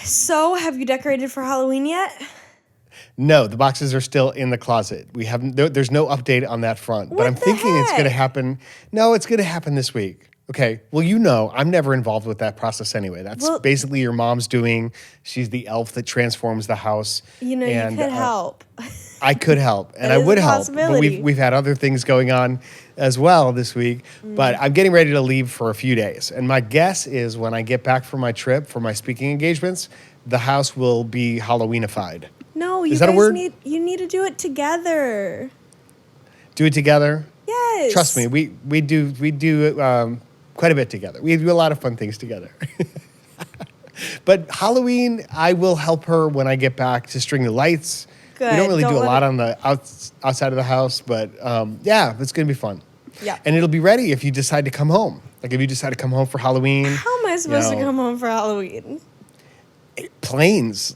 So, have you decorated for Halloween yet? No, the boxes are still in the closet. We haven't. There's no update on that front. But I'm What the thinking it's going to heck? happen. No, it's going to happen this week. Okay. Well, you know, I'm never involved with that process anyway. That's Well- basically your mom's doing. She's the elf that transforms the house. You know, and, you could help. I could help, and That I is a would help. But possibility. we've had other things going on as well this week. But I'm getting ready to leave for a few days, and my guess is when I get back from my trip for my speaking engagements, the house will be Halloweenified. No, you Is that a guys word? need to do it together. Do it together. Yes. Trust me, we do quite a bit together. We do a lot of fun things together. But Halloween, I will help her when I get back to string the lights. Good. We don't really do a let lot it- on the outside of the house, but yeah, it's going to be fun. Yeah. And it'll be ready if you decide to come home. Like if you decide to come home for Halloween. How am I supposed to know, come home for Halloween? Planes,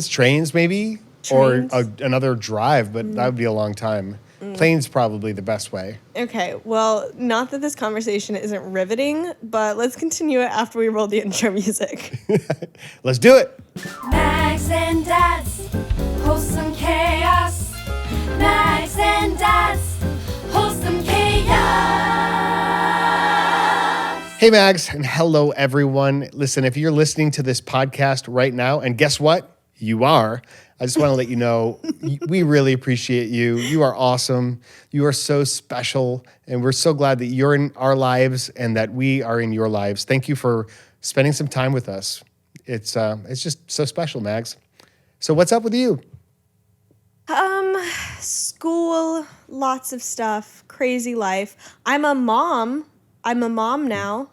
trains maybe, Trains? or another drive, but that would be a long time. Planes probably the best way. Okay, well, not that this conversation isn't riveting, but let's continue it after we roll the intro music. Let's do it. Mags and Dads, wholesome chaos. Mags and Dads, wholesome chaos. Hey, Mags, and hello, everyone. Listen, if you're listening to this podcast right now, and guess what? You are. I just want to let you know, we really appreciate you. You are awesome. You are so special, and we're so glad that you're in our lives and that we are in your lives. Thank you for spending some time with us. It's just so special, Mags. So what's up with you? School, lots of stuff, crazy life. I'm a mom now.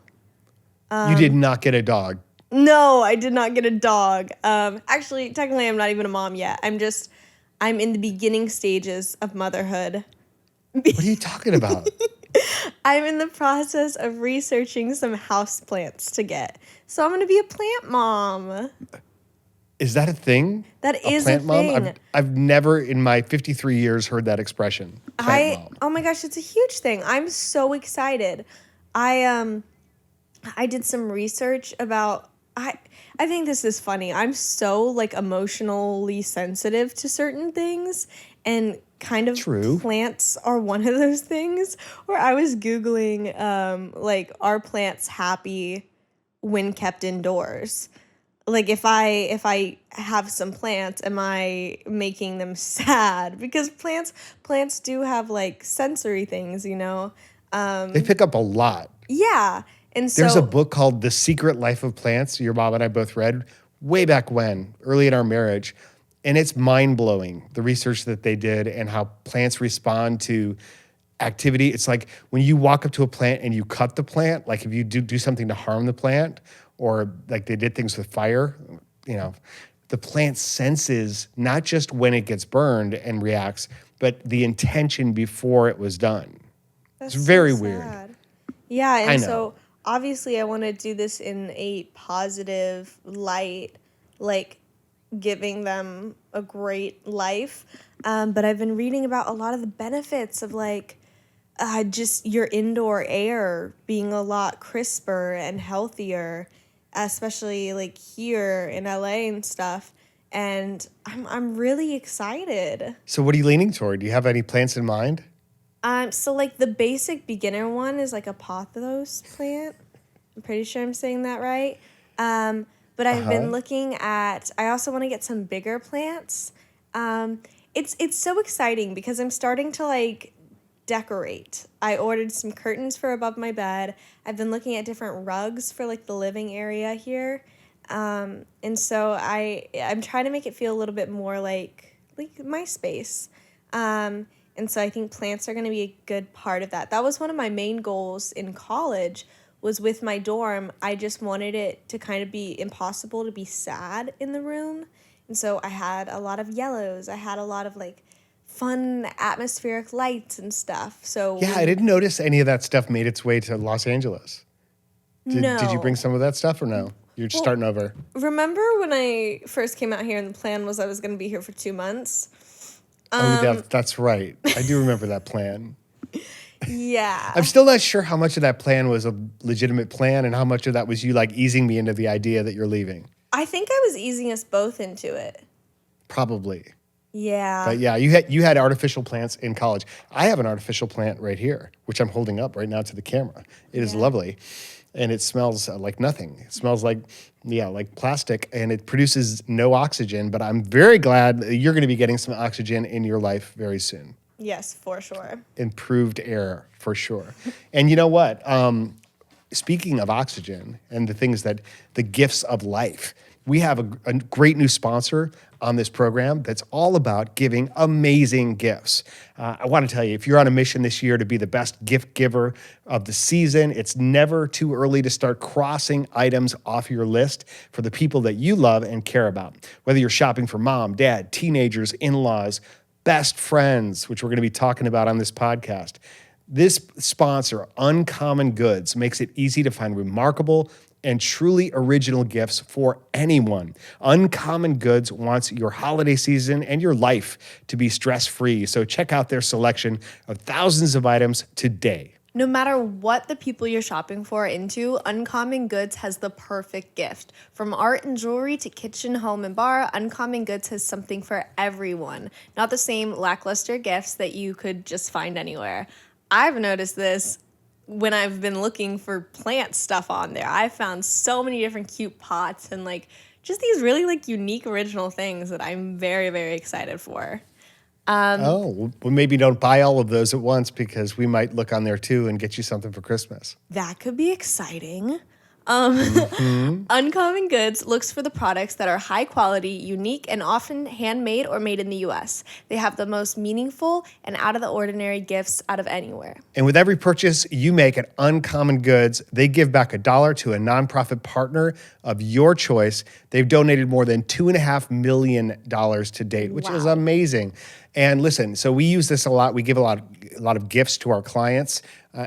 You did not get a dog. No, I did not get a dog. Actually, technically, I'm not even a mom yet. I'm in the beginning stages of motherhood. What are you talking about? I'm in the process of researching some house plants to get. So I'm going to be a plant mom. Is that a thing? That is plant a thing. mom? I've never in my 53 years heard that expression. Plant mom. Oh my gosh, it's a huge thing. I'm so excited. I did some research about I think this is funny. I'm so emotionally sensitive to certain things, and kind of True. plants are one of those things where I was Googling are plants happy when kept indoors? Like if I have some plants, am I making them sad? Because plants do have sensory things, you know. They pick up a lot. Yeah. And so There's a book called The Secret Life of Plants. Your mom and I both read way back when, early in our marriage. And it's mind-blowing, the research that they did and how plants respond to activity. It's like when you walk up to a plant and you cut the plant, like if you do something to harm the plant, or like they did things with fire, the plant senses not just when it gets burned and reacts, but the intention before it was done. That's It's very so weird. sad. Yeah, I and know. so obviously I want to do this in a positive light, like giving them a great life. But I've been reading about a lot of the benefits of just your indoor air being a lot crisper and healthier, especially here in LA and stuff. And I'm really excited. So what are you leaning toward? Do you have any plants in mind? So the basic beginner one is a pothos plant. I'm pretty sure I'm saying that right. But I've been looking at, I also want to get some bigger plants. It's so exciting because I'm starting to decorate. I ordered some curtains for above my bed. I've been looking at different rugs for the living area here. And so I'm trying to make it feel a little bit more like my space. And so I think plants are going to be a good part of that. That was one of my main goals in college, was with my dorm. I just wanted it to kind of be impossible to be sad in the room. And so I had a lot of yellows. I had a lot of fun atmospheric lights and stuff. So Yeah, I didn't notice any of that stuff made its way to Los Angeles. Did you bring some of that stuff or no? You're just starting over. Remember when I first came out here and the plan was I was going to be here for 2 months? That's right. I do remember that plan. Yeah. I'm still not sure how much of that plan was a legitimate plan and how much of that was you easing me into the idea that you're leaving. I think I was easing us both into it. Probably. Yeah. But yeah, you had artificial plants in college. I have an artificial plant right here, which I'm holding up right now to the camera. It is Yeah. lovely, and it smells like nothing. It smells like plastic, and it produces no oxygen. But I'm very glad that you're going to be getting some oxygen in your life very soon. Yes, for sure. Improved air for sure. And you know what? Speaking of oxygen and the gifts of life, we have a great new sponsor on this program that's all about giving amazing gifts. I want to tell you, if you're on a mission this year to be the best gift giver of the season, it's never too early to start crossing items off your list for the people that you love and care about. Whether you're shopping for mom, dad, teenagers, in-laws, best friends, which we're going to be talking about on this podcast. This sponsor, Uncommon Goods, makes it easy to find remarkable and truly original gifts for anyone. Uncommon Goods wants your holiday season and your life to be stress-free. So check out their selection of thousands of items today. No matter what the people you're shopping for are into, Uncommon Goods has the perfect gift. From art and jewelry to kitchen, home, and bar, Uncommon Goods has something for everyone. Not the same lackluster gifts that you could just find anywhere. I've noticed this when I've been looking for plant stuff on there. I found so many different cute pots and just these really unique original things that I'm very, very excited for. Well, maybe don't buy all of those at once because we might look on there too and get you something for Christmas. That could be exciting. Uncommon Goods looks for the products that are high quality, unique, and often handmade or made in the U.S. They have the most meaningful and out of the ordinary gifts out of anywhere. And with every purchase you make at Uncommon Goods, they give back $1 to a nonprofit partner of your choice. They've donated more than $2.5 million to date, which is amazing. And listen, so we use this a lot. We give a lot of gifts to our clients.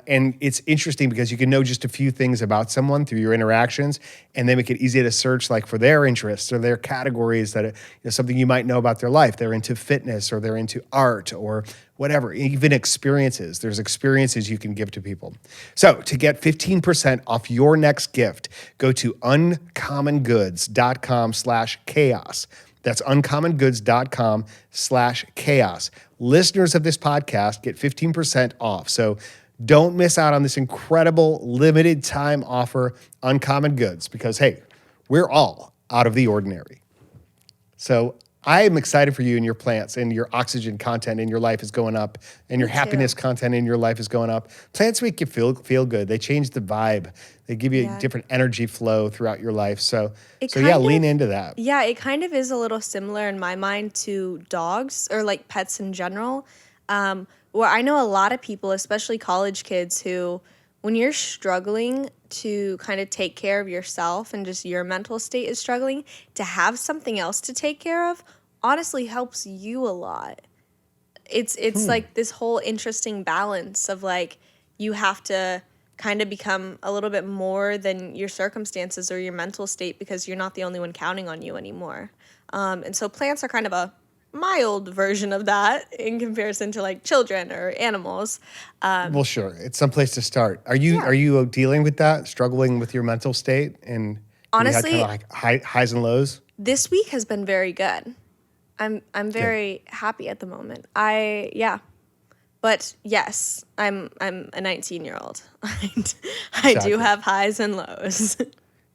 And it's interesting because you can know just a few things about someone through your interactions, and they make it easy to search for their interests or their categories that something you might know about their life. They're into fitness or they're into art or whatever, even experiences. There's experiences you can give to people. So to get 15% off your next gift, go to uncommongoods.com/chaos. That's uncommongoods.com/chaos. Listeners of this podcast get 15% off. So don't miss out on this incredible limited time offer, Uncommon Goods, because, hey, we're all out of the ordinary. So I am excited for you and your plants, and your oxygen content in your life is going up, and your happiness content in your life is going up. Plants make you feel good. They change the vibe. They give you a different energy flow throughout your life. So lean into that. Yeah, it kind of is a little similar in my mind to dogs or pets in general. Where I know a lot of people, especially college kids, who, when you're struggling to kind of take care of yourself and just your mental state is struggling, to have something else to take care of honestly helps you a lot. It's like this whole interesting balance of you have to kind of become a little bit more than your circumstances or your mental state because you're not the only one counting on you anymore. And so plants are kind of a mild version of that in comparison to children or animals. Well, sure. It's some place to start. Are you dealing with that, struggling with your mental state? And honestly, you had kind of highs and lows? This week has been very good. I'm very happy at the moment. But yes, I'm a 19-year-old. I do have highs and lows.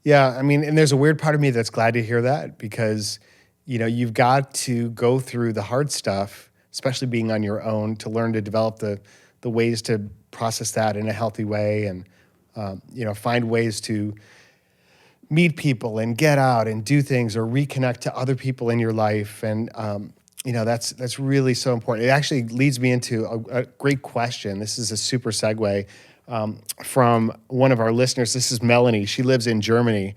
Yeah, I mean, and there's a weird part of me that's glad to hear that because you've got to go through the hard stuff, especially being on your own, to learn to develop the ways to process that in a healthy way and, find ways to meet people and get out and do things or reconnect to other people in your life. And, that's really so important. It actually leads me into a great question. This is a super segue from one of our listeners. This is Melanie. She lives in Germany.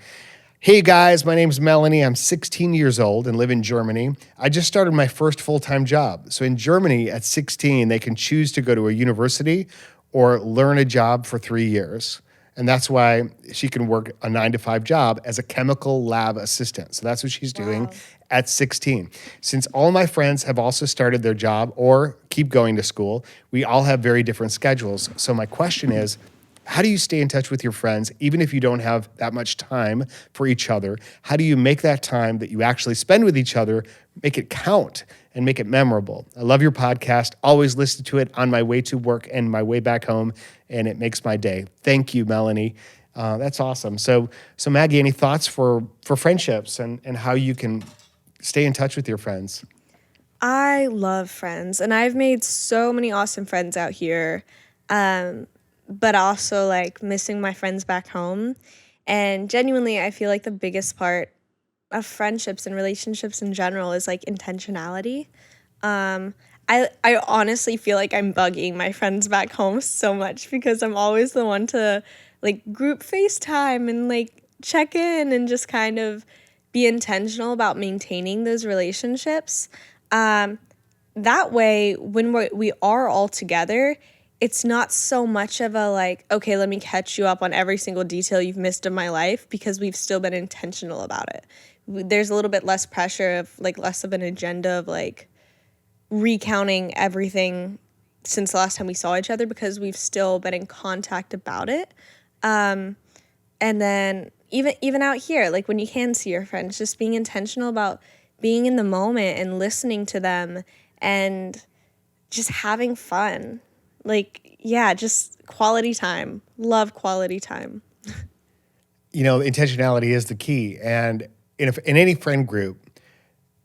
Hey guys, my name's Melanie. I'm 16 years old and live in Germany. I just started my first full-time job. So in Germany at 16, they can choose to go to a university or learn a job for 3 years. And that's why she can work a 9-to-5 job as a chemical lab assistant. So that's what she's doing at 16. Since all my friends have also started their job or keep going to school, we all have very different schedules. So my question is, how do you stay in touch with your friends, even if you don't have that much time for each other? How do you make that time that you actually spend with each other, make it count and make it memorable? I love your podcast. Always listen to it on my way to work and my way back home, and it makes my day. Thank you, Melanie. That's awesome. So Maggie, any thoughts for friendships and how you can stay in touch with your friends? I love friends, and I've made so many awesome friends out here, but also like missing my friends back home. And genuinely, I feel like the biggest part of friendships and relationships in general is like intentionality. I honestly feel like I'm bugging my friends back home so much because I'm always the one to like group FaceTime and like check in and just kind of be intentional about maintaining those relationships. That way, when we are all together, it's not so much of a like, okay, let me catch you up on every single detail you've missed of my life, because we've still been intentional about it. There's a little bit less pressure of like less of an agenda of like recounting everything since the last time we saw each other, because we've still been in contact about it. And then even out here, like when you can see your friends, just being intentional about being in the moment and listening to them and just having fun. Like, yeah, just quality time. Love quality time. Intentionality is the key. And in any friend group,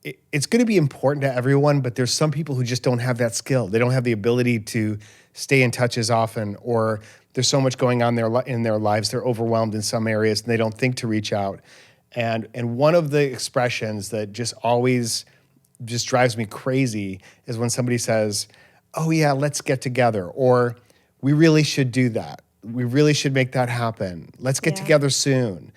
it's going to be important to everyone, but there's some people who just don't have that skill. They don't have the ability to stay in touch as often, or there's so much going on in their lives. They're overwhelmed in some areas and they don't think to reach out. And one of the expressions that just always just drives me crazy is when somebody says, oh yeah, let's get together, or we really should do that. We really should make that happen. Let's get together soon.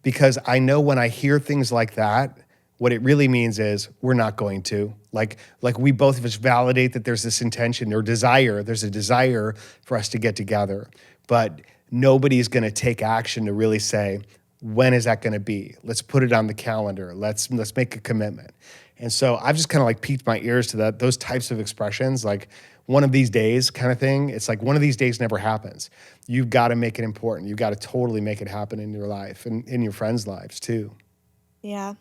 Because I know when I hear things like that, what it really means is we're not going to. Like we both of us validate that there's this intention or desire. There's a desire for us to get together. But nobody's going to take action to really say, when is that going to be? Let's put it on the calendar. Let's make a commitment. And so I've just kind of like piqued my ears to those types of expressions, like one of these days kind of thing. It's like one of these days never happens. You've got to make it important. You've got to totally make it happen in your life and in your friends' lives too. Yeah,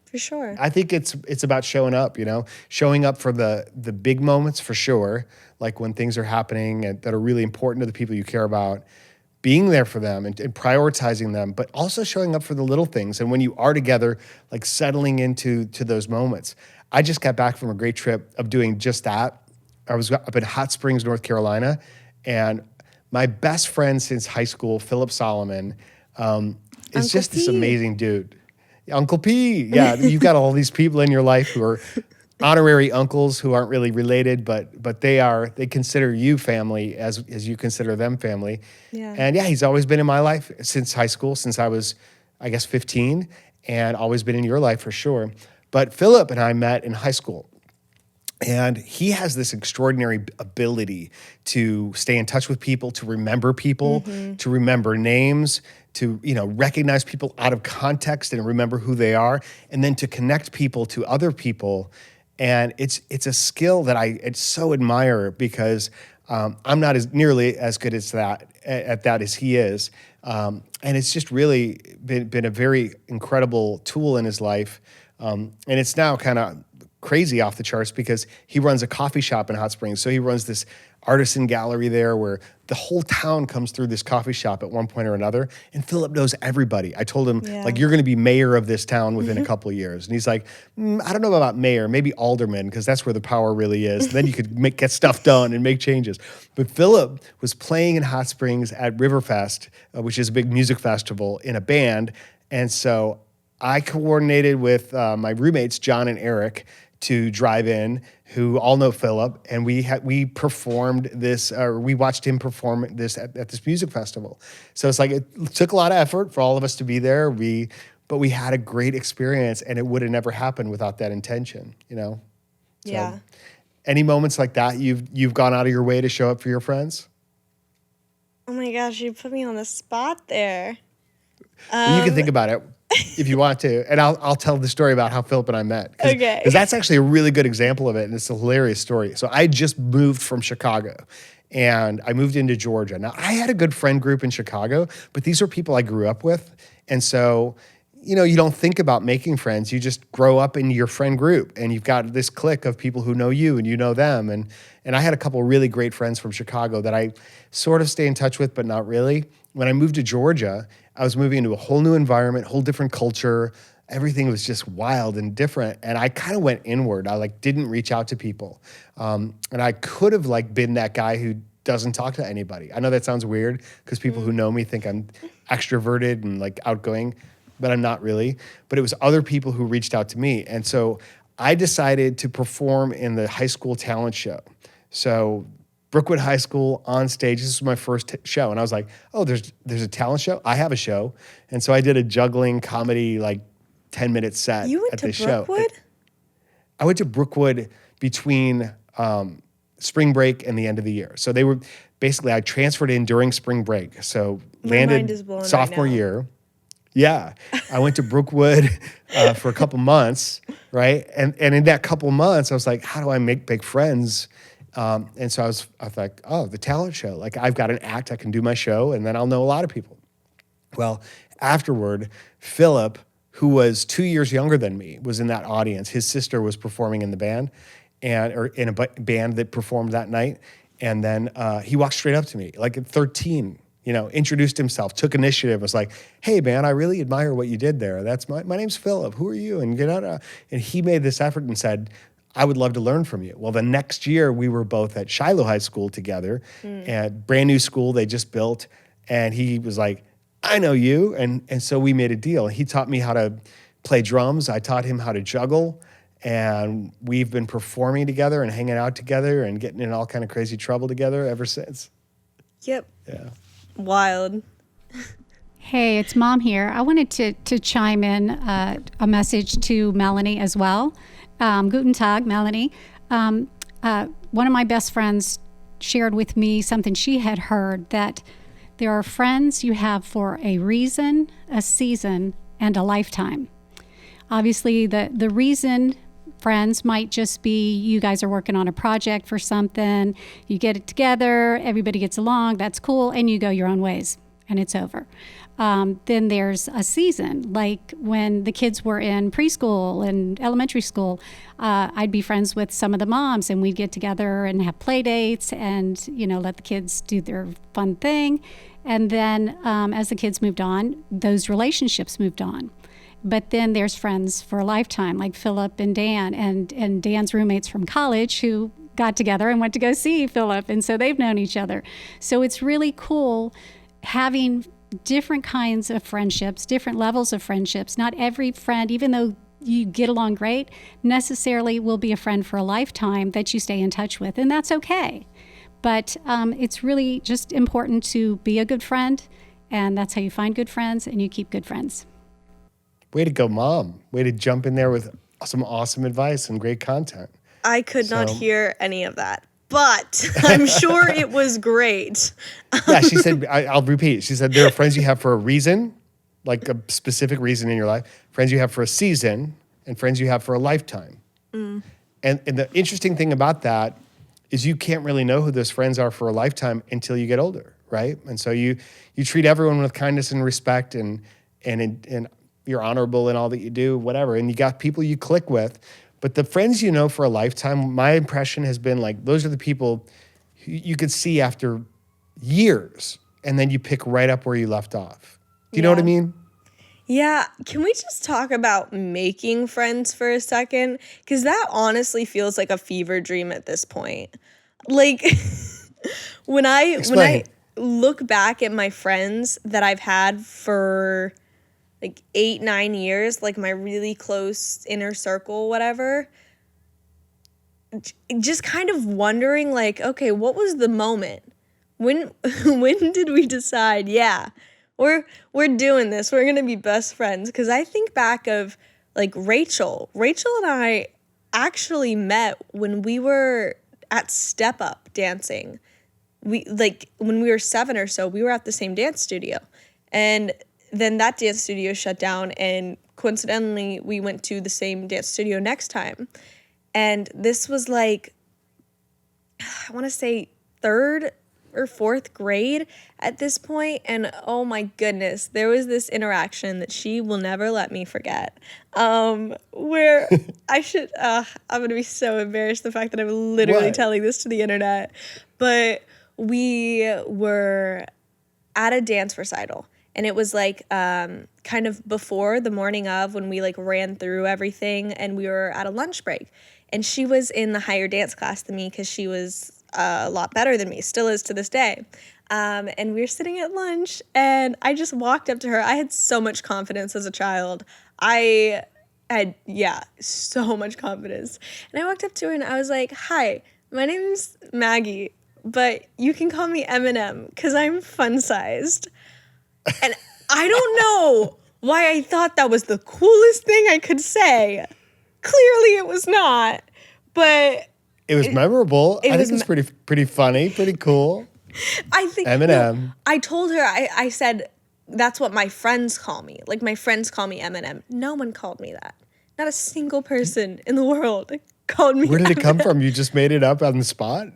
for sure. I think it's about showing up, showing up for the big moments for sure, like when things are happening and that are really important to the people you care about, being there for them and prioritizing them, but also showing up for the little things. And when you are together, like settling into those moments. I just got back from a great trip of doing just that. I was up in Hot Springs, North Carolina, and my best friend since high school, Philip Solomon, is just this amazing dude. Uncle P. Yeah, you've got all these people in your life who are honorary uncles who aren't really related, but they consider you family as you consider them family. Yeah. And yeah, he's always been in my life since high school, since I was, I guess, 15, and always been in your life for sure. But Philip and I met in high school. And he has this extraordinary ability to stay in touch with people, to remember people, to remember names, to recognize people out of context and remember who they are, and then to connect people to other people. And it's a skill that I so admire, because I'm not nearly as good at that as he is. And it's just really been a very incredible tool in his life. And it's now kind of crazy off the charts because he runs a coffee shop in Hot Springs. So he runs this artisan gallery there where the whole town comes through this coffee shop at one point or another. And Philip knows everybody. I told him, like, you're going to be mayor of this town within a couple of years. And he's like, I don't know about mayor, maybe alderman, because that's where the power really is. And then you could get stuff done and make changes. But Philip was playing in Hot Springs at Riverfest, which is a big music festival, in a band. And so I coordinated with my roommates, John and Eric, to drive in, who all know Philip, and we performed this, or we watched him perform this at this music festival. So it's like it took a lot of effort for all of us to be there. But we had a great experience, and it would have never happened without that intention, So, yeah. Any moments like that you've gone out of your way to show up for your friends? Oh my gosh, you put me on the spot there. Well, you can think about it if you want to, and I'll tell the story about how Philip and I met. Okay. Because that's actually a really good example of it, and it's a hilarious story. So I just moved from Chicago, and I moved into Georgia. Now, I had a good friend group in Chicago, but these are people I grew up with. And so, you know, you don't think about making friends. You just grow up in your friend group, and you've got this clique of people who know you and you know them. And I had a couple of really great friends from Chicago that I sort of stay in touch with, but not really. When I moved to Georgia, I was moving into a whole new environment, whole different culture. Everything was just wild and different. And I kind of went inward. I didn't reach out to people. And I could have been that guy who doesn't talk to anybody. I know that sounds weird because people who know me think I'm extroverted and outgoing, but I'm not really. But it was other people who reached out to me. And so I decided to perform in the high school talent show. So Brookwood High School on stage. This was my first show. And I was like, oh, there's a talent show? I have a show. And so I did a juggling comedy 10-minute set You went at to this show. Brookwood? I went to Brookwood between spring break and the end of the year. So they were basically, I transferred in during spring break. So My mind is blown landed right sophomore now. year. Yeah. I went to Brookwood for a couple months, right? And in that couple months, I was like, how do I make big friends? And so I was like, oh, the talent show. I've got an act, I can do my show, and then I'll know a lot of people. Well, afterward, Philip, who was 2 years younger than me, was in that audience. His sister was performing in the band, or in a band that performed that night. And then he walked straight up to me, at 13, introduced himself, took initiative, was like, hey, man, I really admire what you did there. That's my name's Philip. Who are you? And he made this effort and said, I would love to learn from you. Well, the next year we were both at Shiloh High School together, and brand new school they just built. And he was like, I know you. And so we made a deal. He taught me how to play drums. I taught him how to juggle. And we've been performing together and hanging out together and getting in all kind of crazy trouble together ever since. Yep. Yeah. Wild. Hey, it's Mom here. I wanted to chime in a message to Melanie as well. Guten Tag, Melanie. One of my best friends shared with me something she had heard, that there are friends you have for a reason, a season, and a lifetime. Obviously, the reason friends might just be you guys are working on a project for something, you get it together, everybody gets along, that's cool, and you go your own ways, and it's over. Then there's a season, like when the kids were in preschool and elementary school, I'd be friends with some of the moms, and we'd get together and have play dates and, let the kids do their fun thing. And then as the kids moved on, those relationships moved on. But then there's friends for a lifetime, like Philip and Dan, and Dan's roommates from college who got together and went to go see Philip, and so they've known each other. So it's really cool having different kinds of friendships, different levels of friendships. Not every friend, even though you get along great, necessarily will be a friend for a lifetime that you stay in touch with, and that's okay. But it's really just important to be a good friend, and that's how you find good friends and you keep good friends. Way to go, Mom. Way to jump in there with some awesome advice and great content. I could not hear any of that, but I'm sure it was great. Yeah, she said, I'll repeat. She said there are friends you have for a reason, like a specific reason in your life, friends you have for a season, and friends you have for a lifetime. And the interesting thing about that is you can't really know who those friends are for a lifetime until you get older, right? And so you treat everyone with kindness and respect, and you're honorable in all that you do, whatever. And you got people you click with. But the friends you know for a lifetime, my impression has been those are the people you could see after years, and then you pick right up where you left off. Do you know what I mean? Yeah. Can we just talk about making friends for a second? Because that honestly feels like a fever dream at this point. When I look back at my friends that I've had for 8-9 years, my really close inner circle, whatever, just kind of wondering okay, what was the moment? When did we decide, we're doing this, we're gonna be best friends? Because I think back of Rachel and I actually met when we were at Step Up dancing. When we were 7 or so, we were at the same dance studio, and then that dance studio shut down, and coincidentally, we went to the same dance studio next time. And this was I want to say third or 4th grade at this point, and oh my goodness, there was this interaction that she will never let me forget. Where I'm gonna be so embarrassed the fact that I'm literally What? telling this to the internet, but we were at a dance recital, and it was like kind of before the morning of, when we like ran through everything, and we were at a lunch break, and she was in the higher dance class than me because she was a lot better than me, still is to this day. And we were sitting at lunch, and I just walked up to her. I had so much confidence as a child. I had, so much confidence. And I walked up to her and I was like, "Hi, my name's Maggie, but you can call me Eminem because I'm fun-sized." And I don't know why I thought that was the coolest thing I could say. Clearly it was not, but It was memorable. I was think it's pretty funny, pretty cool. I think Eminem. I told her, I said, that's what my friends call me. Like, my friends call me Eminem. No one called me that. Not a single person in the world called me Where did it come Eminem. from? You just made it up on the spot?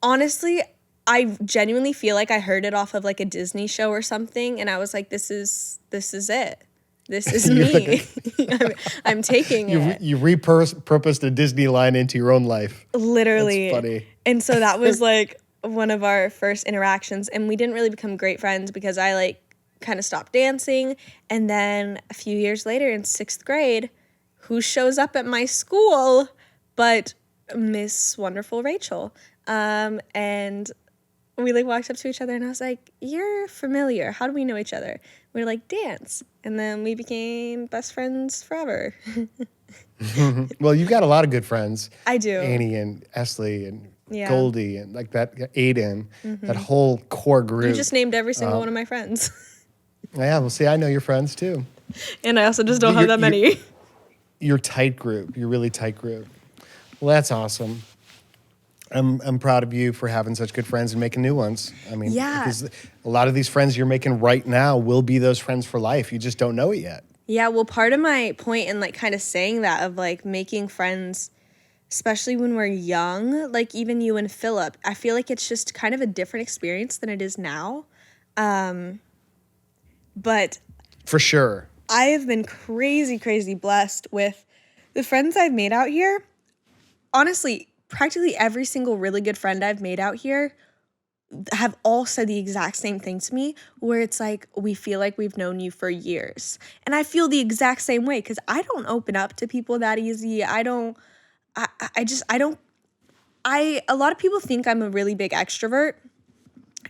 Honestly, I genuinely feel like I heard it off of like a Disney show or something, and I was like, this is it. This is me. I'm taking it. You repurposed a Disney line into your own life. Literally. That's funny. And so that was like one of our first interactions, and we didn't really become great friends because I like kind of stopped dancing. And then a few years later in 6th grade, who shows up at my school but Miss Wonderful Rachel? And we like walked up to each other, and I was like, "You're familiar. How do we know each other?" We were like, "Dance." And then we became best friends forever. Well, you've got a lot of good friends. I do. Annie and Esley and Yeah. Goldie and like that, Aiden, that whole core group. You just named every single one of my friends. Yeah, well, see, I know your friends too. And I also just don't have that many. Your tight group, your really tight group. Well, that's awesome. I'm proud of you for having such good friends and making new ones. I mean, Yeah. because a lot of these friends you're making right now will be those friends for life. You just don't know it yet. Yeah, well, part of my point in like kind of saying that of like making friends, especially when we're young, like even you and Philip, I feel like it's just kind of a different experience than it is now. But For sure. I have been crazy, crazy blessed with the friends I've made out here. Honestly, practically every single really good friend I've made out here have all said the exact same thing to me, where it's like, we feel like we've known you for years. And I feel the exact same way because I don't open up to people that easy. A lot of people think I'm a really big extrovert,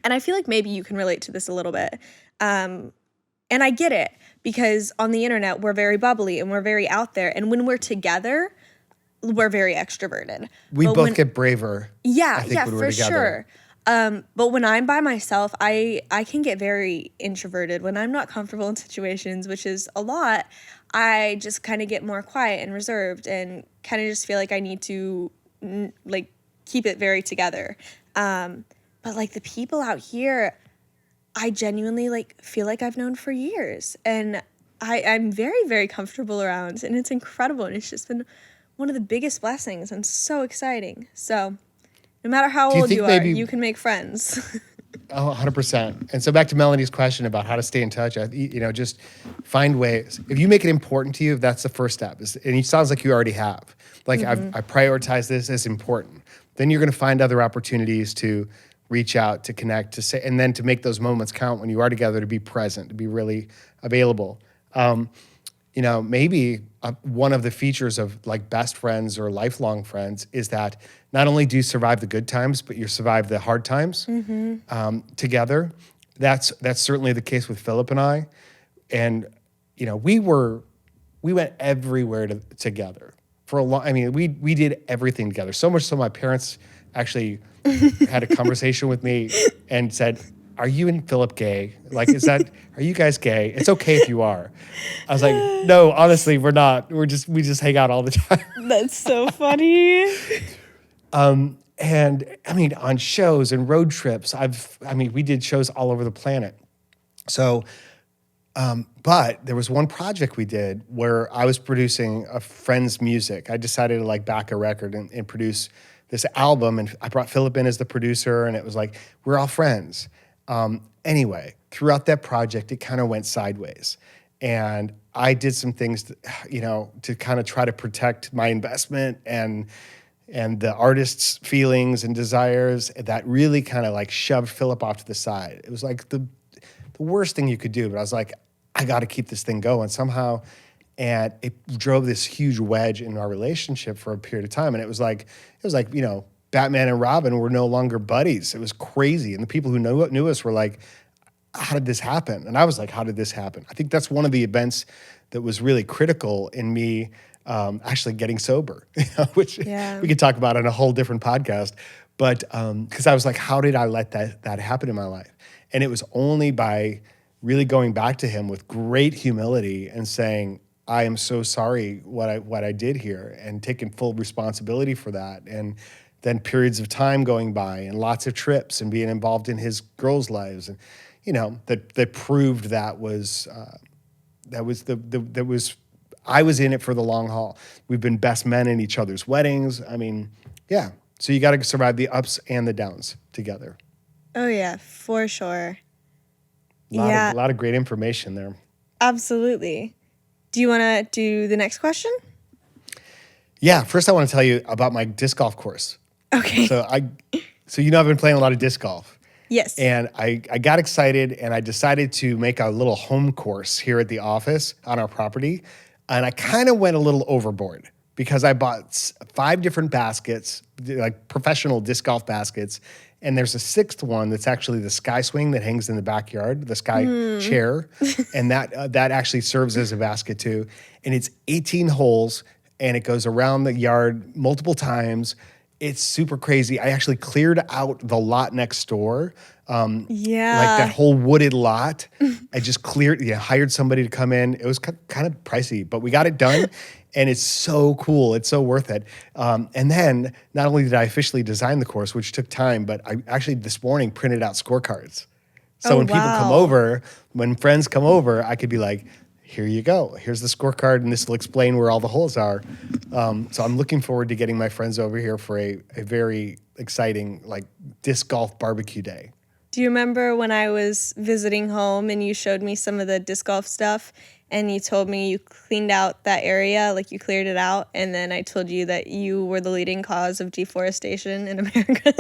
and I feel like maybe you can relate to this a little bit. And I get it because on the internet, we're very bubbly and we're very out there. And when we're together, we're very extroverted. We But both when- get braver. Yeah, I think yeah, when we're for together. sure. But when I'm by myself, I can get very introverted. When I'm not comfortable in situations, which is a lot, I just kind of get more quiet and reserved and kind of just feel like I need to like keep it very together. But like the people out here, I genuinely like feel like I've known for years, and I'm very, very comfortable around, and it's incredible. And it's just been one of the biggest blessings and so exciting. So no matter how you old think you are, maybe- you can make friends. Oh, 100%. And so back to Melanie's question about how to stay in touch, just find ways. If you make it important to you, that's the first step. And it sounds like you already have. Like, I prioritize this as important. Then you're going to find other opportunities to reach out, to connect, to say, and then to make those moments count when you are together, to be present, to be really available. Maybe one of the features of like best friends or lifelong friends is that not only do you survive the good times, but you survive the hard times together. That's certainly the case with Philip and I. And we went everywhere together for a long. I mean, we did everything together. So much so my parents actually had a conversation with me and said, "Are you and Philip gay? Like, are you guys gay? It's okay if you are." I was like, "No, honestly, we're not. We just hang out all the time." That's so funny. And I mean, on shows and road trips, we did shows all over the planet. So, but there was one project we did where I was producing a friend's music. I decided to like back a record and produce this album, and I brought Philip in as the producer, and it was like, we're all friends. Anyway, throughout that project, it kind of went sideways. And I did some things, to kind of try to protect my investment and the artist's feelings and desires that really kind of like shoved Philip off to the side. It was like the worst thing you could do, but I was like, I got to keep this thing going somehow. And it drove this huge wedge in our relationship for a period of time. And it was like, Batman and Robin were no longer buddies. It was crazy. And the people who knew us were like, how did this happen? And I was like, how did this happen? I think that's one of the events that was really critical in me actually getting sober, which we could talk about on a whole different podcast. But because I was like, how did I let that happen in my life? And it was only by really going back to him with great humility and saying, I am so sorry what I did here, and taking full responsibility for that. And then periods of time going by and lots of trips and being involved in his girls' lives, and that proved that was I was in it for the long haul. We've been best men in each other's weddings. I mean, yeah. So you got to survive the ups and the downs together. Oh yeah, for sure. A lot of great information there. Absolutely. Do you want to do the next question? Yeah. First, I want to tell you about my disc golf course. Okay. So I've been playing a lot of disc golf. Yes. And I got excited, and I decided to make a little home course here at the office on our property. And I kind of went a little overboard because I bought 5 different baskets, like professional disc golf baskets. And there's a 6th one that's actually the sky swing that hangs in the backyard, the sky chair. And that actually serves as a basket too. And it's 18 holes, and it goes around the yard multiple times. It's super crazy. I actually cleared out the lot next door. Like that whole wooded lot. I just hired somebody to come in. It was kind of pricey, but we got it done. And it's so cool. It's so worth it. And then not only did I officially design the course, which took time, but I actually this morning printed out scorecards. So when people come over, when friends come over, I could be like, here you go. Here's the scorecard, and this will explain where all the holes are. So I'm looking forward to getting my friends over here for a very exciting disc golf barbecue day. Do you remember when I was visiting home and you showed me some of the disc golf stuff, and you told me you cleaned out that area, like you cleared it out, and then I told you that you were the leading cause of deforestation in America?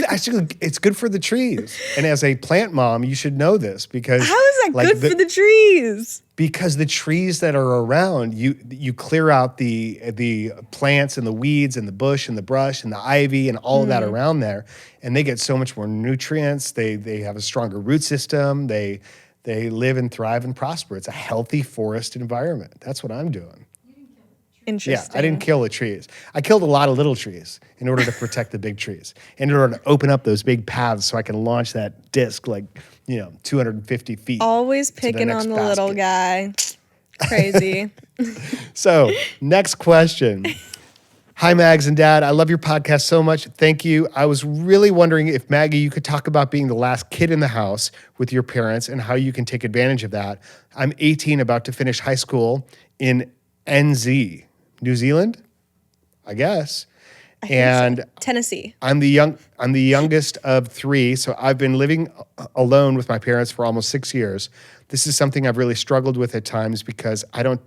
Actually, it's good for the trees. And as a plant mom, you should know this because how is that good for the trees? Because the trees that are around, you clear out the plants and the weeds and the bush and the brush and the ivy and all of that around there, and they get so much more nutrients. They have a stronger root system. They live and thrive and prosper. It's a healthy forest environment. That's what I'm doing. Interesting. Yeah, I didn't kill the trees. I killed a lot of little trees in order to protect the big trees, and in order to open up those big paths so I can launch that disc 250 feet. Always picking on the little guy. Crazy. So, next question. Hi, Mags and Dad. I love your podcast so much. Thank you. I was really wondering if, Maggie, you could talk about being the last kid in the house with your parents and how you can take advantage of that. I'm 18, about to finish high school in NZ. New Zealand, I guess. And Tennessee. I'm the youngest of 3, so I've been living alone with my parents for almost 6 years. This is something I've really struggled with at times because I don't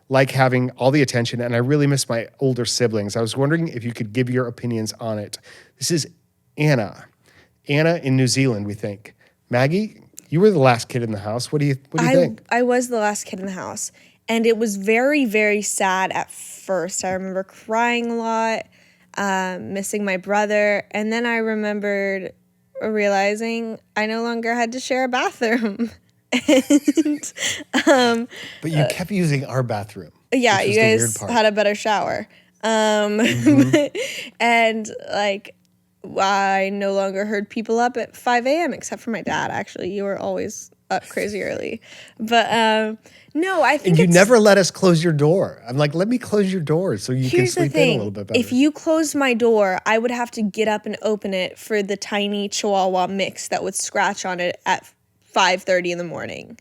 like having all the attention, and I really miss my older siblings. I was wondering if you could give your opinions on it. This is Anna. Anna in New Zealand, we think. Maggie, you were the last kid in the house. What do you think? I was the last kid in the house. And it was very, very sad at first. I remember crying a lot, missing my brother. And then I remembered realizing I no longer had to share a bathroom. But you kept using our bathroom. Yeah, you guys had a better shower. And I no longer heard people up at 5 a.m. except for my dad, actually. You were always up crazy early. But no, I think you never let us close your door. I'm like, let me close your door so you can sleep in a little bit better. If you closed my door, I would have to get up and open it for the tiny Chihuahua mix that would scratch on it at 5:30 in the morning.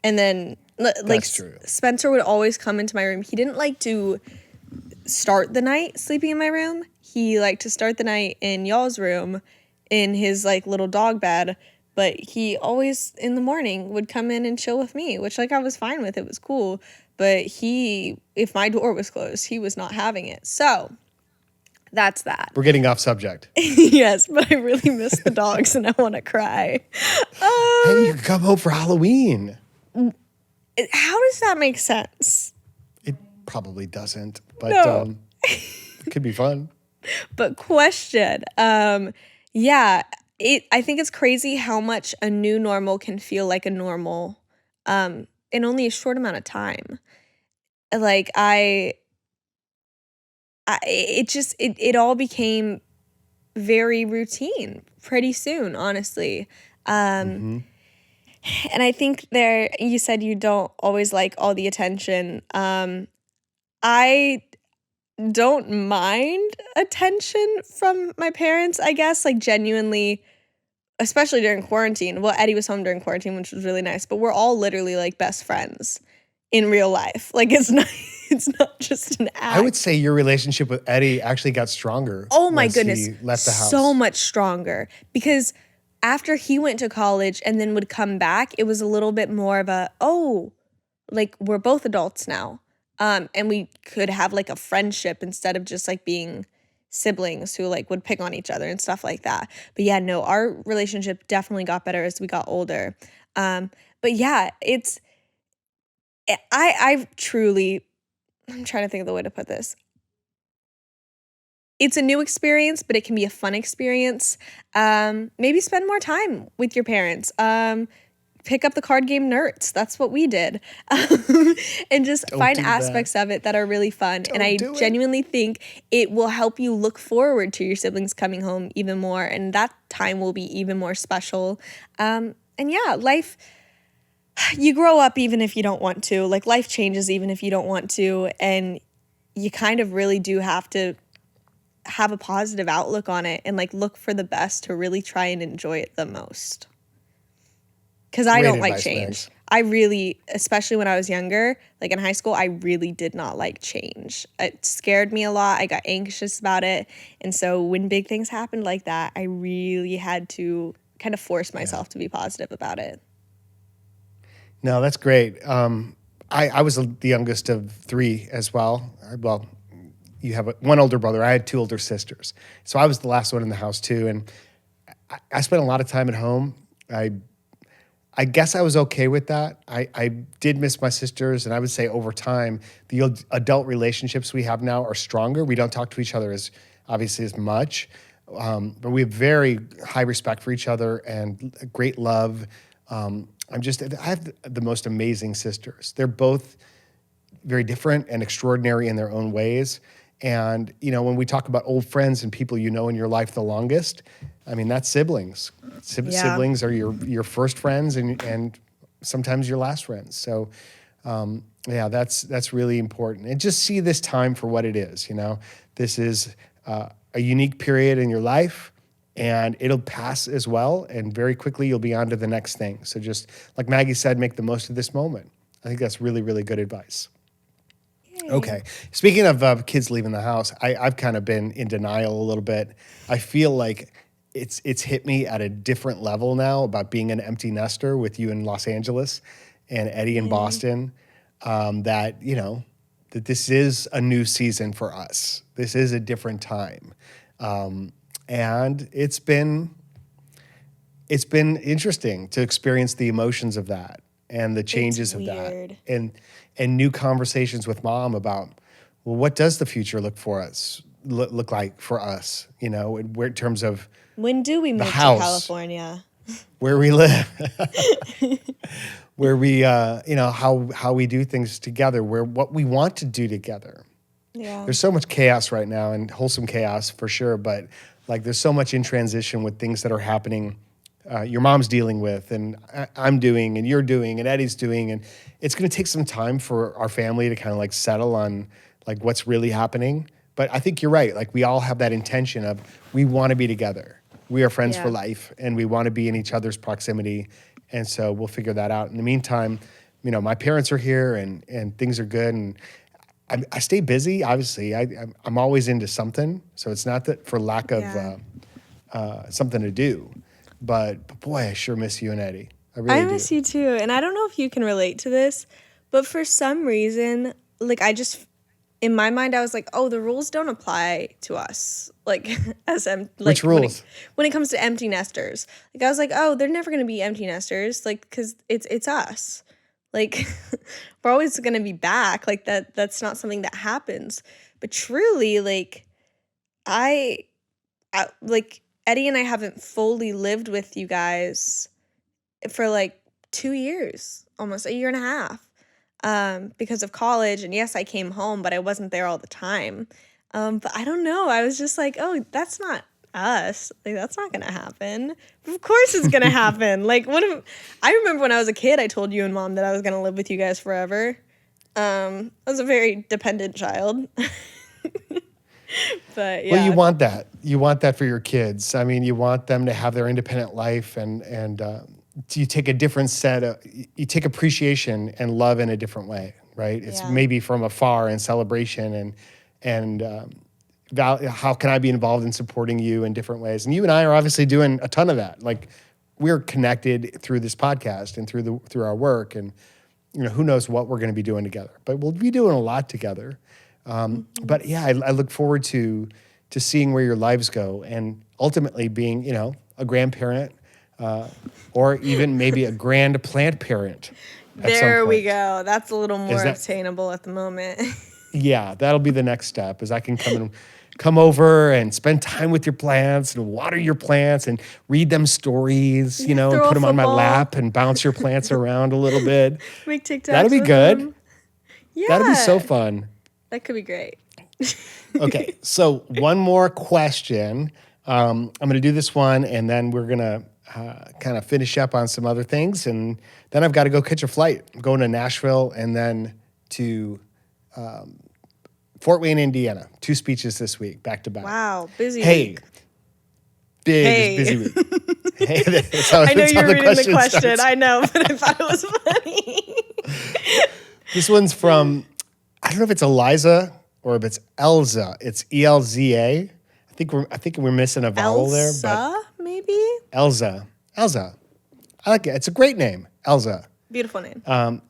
And then That's true. Spencer would always come into my room. He didn't like to start the night sleeping in my room. He liked to start the night in y'all's room in his like little dog bed, but he always in the morning would come in and chill with me, which like I was fine with. It was cool. But if my door was closed, he was not having it. So that's that. We're getting off subject. Yes, but I really miss the dogs and I want to cry. Hey, you can come home for Halloween. How does that make sense? It probably doesn't, but No. it could be fun. But question, I think it's crazy how much a new normal can feel like a normal in only a short amount of time. Like it all became very routine pretty soon, honestly. And I think you said you don't always like all the attention. I don't mind attention from my parents, I guess, like genuinely, especially during quarantine. Well, Eddie was home during quarantine, which was really nice, but we're all literally like best friends in real life. Like it's not just an act. I would say your relationship with Eddie actually got stronger. Oh my once goodness. he left the house. So much stronger. Because after he went to college and then would come back, it was a little bit more of like we're both adults now. And we could have like a friendship instead of just like being siblings who like would pick on each other and stuff like that. But yeah, no, our relationship definitely got better as we got older. But yeah, I'm trying to think of the way to put this. It's a new experience, but it can be a fun experience. Maybe spend more time with your parents. Pick up the card game Nerds. That's what we did. And just find aspects of it that are really fun. And I genuinely think it will help you look forward to your siblings coming home even more. And that time will be even more special. And yeah, life, you grow up even if you don't want to. Like life changes even if you don't want to. And you kind of really do have to have a positive outlook on it and like look for the best to really try and enjoy it the most. Because I don't like change. Max. I really, especially when I was younger, like in high school, I really did not like change. It scared me a lot. I got anxious about it. And so when big things happened like that, I really had to kind of force myself to be positive about it. No, that's great. I was the youngest of three as well. Well, you have one older brother. I had two older sisters. So I was the last one in the house too. And I spent a lot of time at home. I guess I was okay with that. I did miss my sisters, and I would say over time, the adult relationships we have now are stronger. We don't talk to each other as much, but we have very high respect for each other and great love. I have the most amazing sisters. They're both very different and extraordinary in their own ways. And, you know, when we talk about old friends and people you know in your life the longest, I mean, that's siblings. Siblings are your first friends and sometimes your last friends. So, that's really important. And just see this time for what it is, you know. This is a unique period in your life, and it'll pass as well. And very quickly, you'll be on to the next thing. So just like Maggie said, make the most of this moment. I think that's really, really good advice. Okay. Speaking of kids leaving the house, I've kind of been in denial a little bit. I feel like it's hit me at a different level now about being an empty nester with you in Los Angeles and Eddie in Boston, that this is a new season for us. This is a different time. And it's been interesting to experience the emotions of that and the changes of that and new conversations with Mom about, well, what does the future look like for us? You know, in terms of when do we move to California? Where we live, where we, how we do things together, what we want to do together. Yeah. There's so much chaos right now, and wholesome chaos for sure, but like there's so much in transition with things that are happening. Your mom's dealing with, and I'm doing, and you're doing, and Eddie's doing, and it's going to take some time for our family to kind of like settle on like what's really happening. But I think you're right. Like we all have that intention of we want to be together. We are friends for life, and we want to be in each other's proximity, and so we'll figure that out. In the meantime, you know, my parents are here, and things are good, and I stay busy. Obviously, I'm always into something. So it's not that for lack of something to do, but boy, I sure miss you and Eddie. I really I do. miss you too. And I don't know if you can relate to this, but for some reason, like in my mind, I was like, oh, the rules don't apply to us. Like Which rules? When it comes to empty nesters. Like I was like, oh, they're never going to be empty nesters. Like, cause it's us. Like we're always going to be back. Like that's not something that happens. But truly, like I like Eddie and I haven't fully lived with you guys for like 2 years, almost a year and a half, because of college. And yes, I came home, but I wasn't there all the time. But I don't know. I was just like, oh, that's not us. Like, that's not going to happen. Of course it's going to happen. Like, I remember when I was a kid, I told you and Mom that I was going to live with you guys forever. I was a very dependent child. But yeah. Well, you want that. You want that for your kids. I mean, you want them to have their independent life, and you take a different you take appreciation and love in a different way, right? It's maybe from afar and celebration and how can I be involved in supporting you in different ways? And you and I are obviously doing a ton of that. Like we're connected through this podcast and through our work, and who knows what we're going to be doing together, but we'll be doing a lot together. But yeah, I look forward to seeing where your lives go, and ultimately being, a grandparent, or even maybe a grand plant parent. There we go. That's a little more attainable at the moment. Yeah, that'll be the next step. Is I can come over and spend time with your plants and water your plants and read them stories, and put them on my lap and bounce your plants around a little bit. Make TikToks. That'll be good. Them. Yeah, that'll be so fun. That could be great. Okay, so one more question. I'm going to do this one, and then we're going to kind of finish up on some other things, and then I've got to go catch a flight. I'm going to Nashville and then to Fort Wayne, Indiana. 2 speeches this week, back to back. Wow, busy week. Busy week. Hey, that's how, I know you're reading the question. Starts. I know, but I thought it was funny. This one's from, I don't know if it's Eliza or if it's Elza. It's Elza. I think we're missing a vowel there. Elza, maybe? Elza. I like it. It's a great name, Elza. Beautiful name.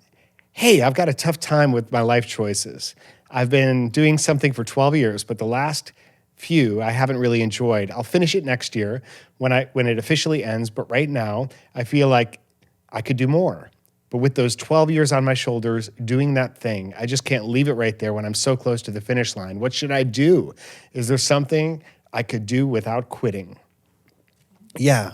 Hey, I've got a tough time with my life choices. I've been doing something for 12 years, but the last few I haven't really enjoyed. I'll finish it next year when it officially ends, but right now I feel like I could do more. But with those 12 years on my shoulders doing that thing, I just can't leave it right there when I'm so close to the finish line. What should I do? Is there something I could do without quitting? Yeah.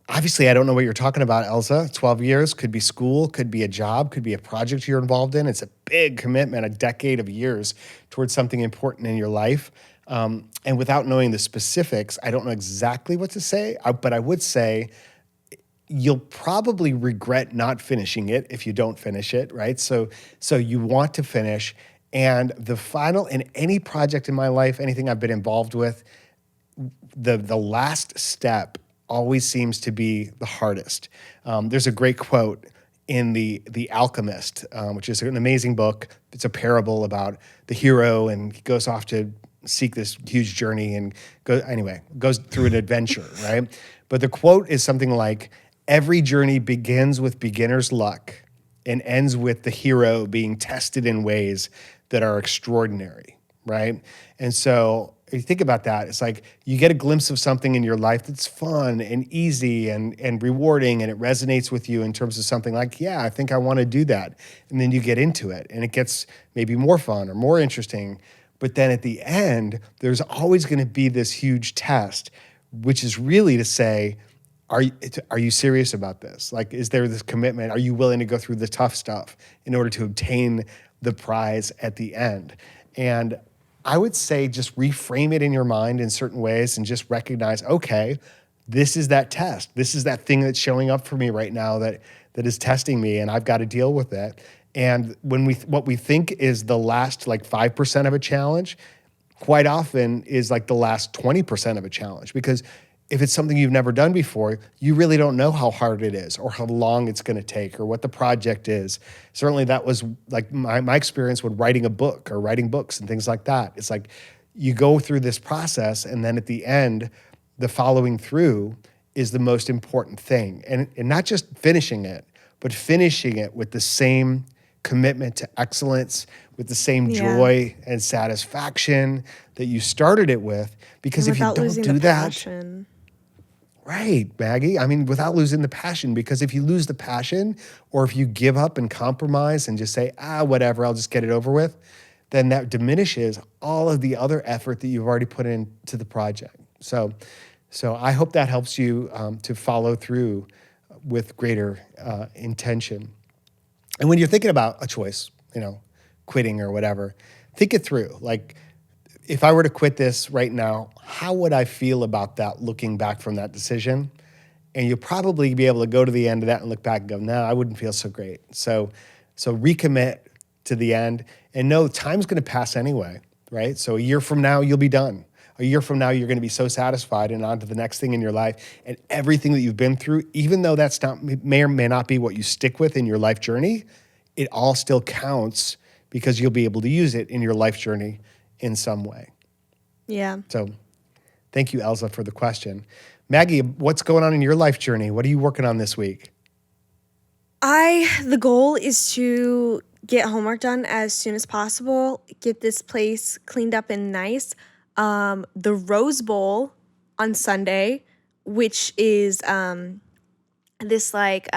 Obviously, I don't know what you're talking about, Elza. 12 years could be school, could be a job, could be a project you're involved in. It's a big commitment, a decade of years towards something important in your life. And without knowing the specifics, I don't know exactly what to say, but I would say you'll probably regret not finishing it if you don't finish it, right? So you want to finish. And the final, in any project in my life, anything I've been involved with, the last step always seems to be the hardest. There's a great quote in The Alchemist, which is an amazing book. It's a parable about the hero, and he goes off to seek this huge journey and goes through an adventure, right? But the quote is something like, every journey begins with beginner's luck and ends with the hero being tested in ways that are extraordinary, right? And so if you think about that, it's like you get a glimpse of something in your life that's fun and easy and rewarding, and it resonates with you in terms of something like, yeah, I think I want to do that. And then you get into it, and it gets maybe more fun or more interesting. But then at the end, there's always going to be this huge test, which is really to say, are you serious about this? Like, is there this commitment? Are you willing to go through the tough stuff in order to obtain the prize at the end? And I would say just reframe it in your mind in certain ways and just recognize, okay, this is that test. This is that thing that's showing up for me right now that is testing me, and I've got to deal with it. And what we think is the last 5% of a challenge, quite often is like the last 20% of a challenge, because if it's something you've never done before, you really don't know how hard it is or how long it's going to take or what the project is. Certainly that was like my experience with writing a book or writing books and things like that. It's like you go through this process, and then at the end, the following through is the most important thing. And not just finishing it, but finishing it with the same commitment to excellence, with the same joy and satisfaction that you started it with. Because if you don't do that, passion. Right, Maggie. I mean, without losing the passion, because if you lose the passion, or if you give up and compromise and just say, whatever, I'll just get it over with, then that diminishes all of the other effort that you've already put into the project. So I hope that helps you to follow through with greater intention. And when you're thinking about a choice, quitting or whatever, think it through. Like, if I were to quit this right now, how would I feel about that looking back from that decision? And you'll probably be able to go to the end of that and look back and go, no, I wouldn't feel so great. So recommit to the end and know time's going to pass anyway, right? So a year from now, you'll be done. A year from now, you're going to be so satisfied and on to the next thing in your life. And everything that you've been through, even though that's may or may not be what you stick with in your life journey, it all still counts because you'll be able to use it in your life journey in some way. Yeah. So thank you, Elza, for the question. Maggie, what's going on in your life journey? What are you working on this week? The goal is to get homework done as soon as possible, get this place cleaned up and nice. The Rose Bowl on Sunday, which is this like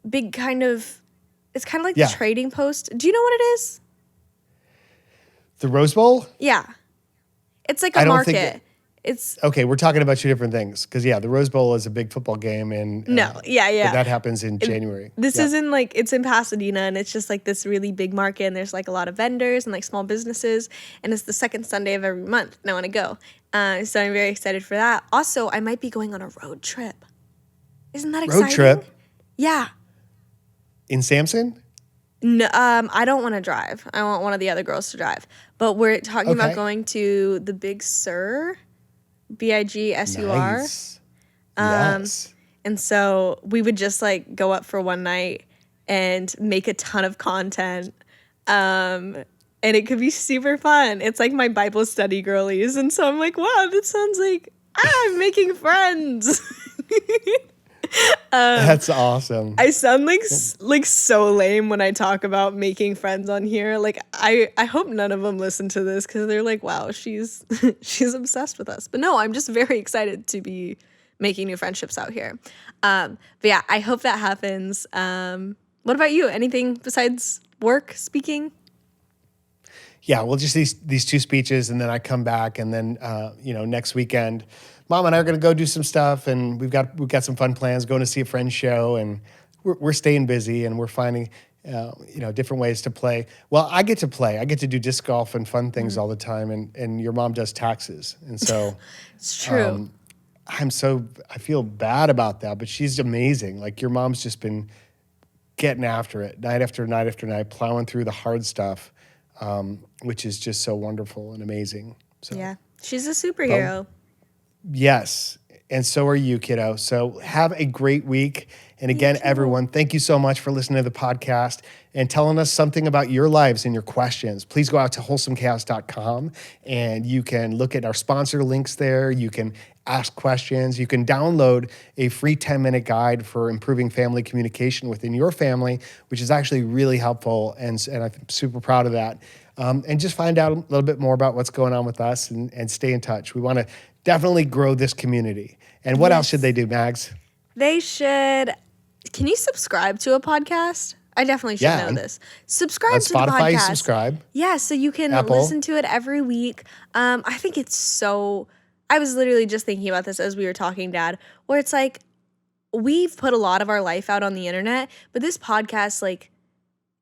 big kind of, it's kind of like the Trading Post. Do you know what it is? The Rose Bowl? Yeah. It's like a market. It's okay. We're talking about two different things because the Rose Bowl is a big football game, and but that happens in January. This isn't like it's in Pasadena, and it's just like this really big market, and there's like a lot of vendors and like small businesses, and it's the second Sunday of every month, and I want to go. So I'm very excited for that. Also, I might be going on a road trip. Isn't that exciting? Road trip? Yeah. In Samson? No, I don't want to drive. I want one of the other girls to drive. But we're talking about going to the Big Sur, BIGSUR. Nice. Yes. And so we would just like go up for one night and make a ton of content. And it could be super fun. It's like my Bible study girlies. And so I'm like, wow, that sounds like I'm making friends. That's awesome. I sound like so lame when I talk about making friends on here. Like I hope none of them listen to this because they're like, wow, she's obsessed with us. But no, I'm just very excited to be making new friendships out here. But yeah, I hope that happens. What about you? Anything besides work, speaking? Yeah, well, just these two speeches, and then I come back, and then next weekend, Mom and I are going to go do some stuff, and we've got some fun plans. Going to see a friend's show, and we're staying busy, and we're finding different ways to play. Well, I get to play. I get to do disc golf and fun things all the time, and your mom does taxes, and so it's true. I feel bad about that, but she's amazing. Like your mom's just been getting after it night after night after night, plowing through the hard stuff. Which is just so wonderful and amazing. So, yeah, she's a superhero. Yes, and so are you, kiddo. So have a great week. And again, everyone, thank you so much for listening to the podcast and telling us something about your lives and your questions. Please go out to wholesomechaos.com and you can look at our sponsor links there. You can ask questions. You can download a free 10-minute guide for improving family communication within your family, which is actually really helpful. And I'm super proud of that. And just find out a little bit more about what's going on with us and stay in touch. We want to definitely grow this community. And what else should they do, Mags? They should. Can you subscribe to a podcast? I definitely should know this. Subscribe to the Spotify, podcast. subscribe. Yeah, so you can listen to it every week. I think it's so. I was literally just thinking about this as we were talking, Dad, where it's like we've put a lot of our life out on the internet, but this podcast, like,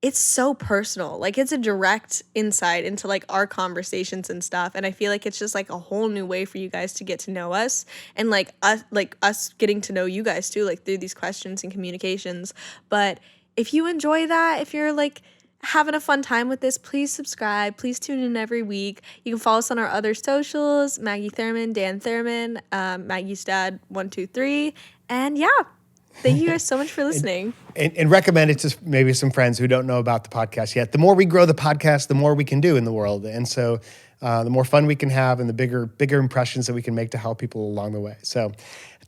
it's so personal. Like, it's a direct insight into like our conversations and stuff. And I feel like it's just like a whole new way for you guys to get to know us and like us getting to know you guys too, like through these questions and communications. But if you enjoy that, if you're like having a fun time with this, please subscribe. Please tune in every week. You can follow us on our other socials, Maggie Thurman, Dan Thurman, Maggie's dad, 123. And yeah, thank you guys so much for listening. And recommend it to maybe some friends who don't know about the podcast yet. The more we grow the podcast, the more we can do in the world. And so the more fun we can have and the bigger impressions that we can make to help people along the way. So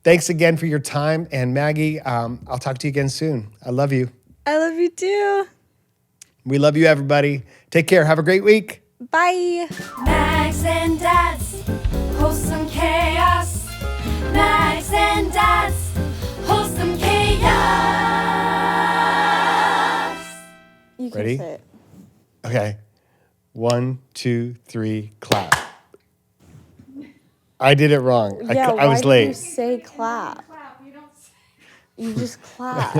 thanks again for your time. And Maggie, I'll talk to you again soon. I love you. I love you too. We love you, everybody. Take care. Have a great week. Bye. Mags and Dads, wholesome chaos. Mags and Dads, wholesome chaos. You can Ready? say it. Okay. 1, 2, 3, clap. I did it wrong. Yeah, I was why late. do you say clap? You just clap.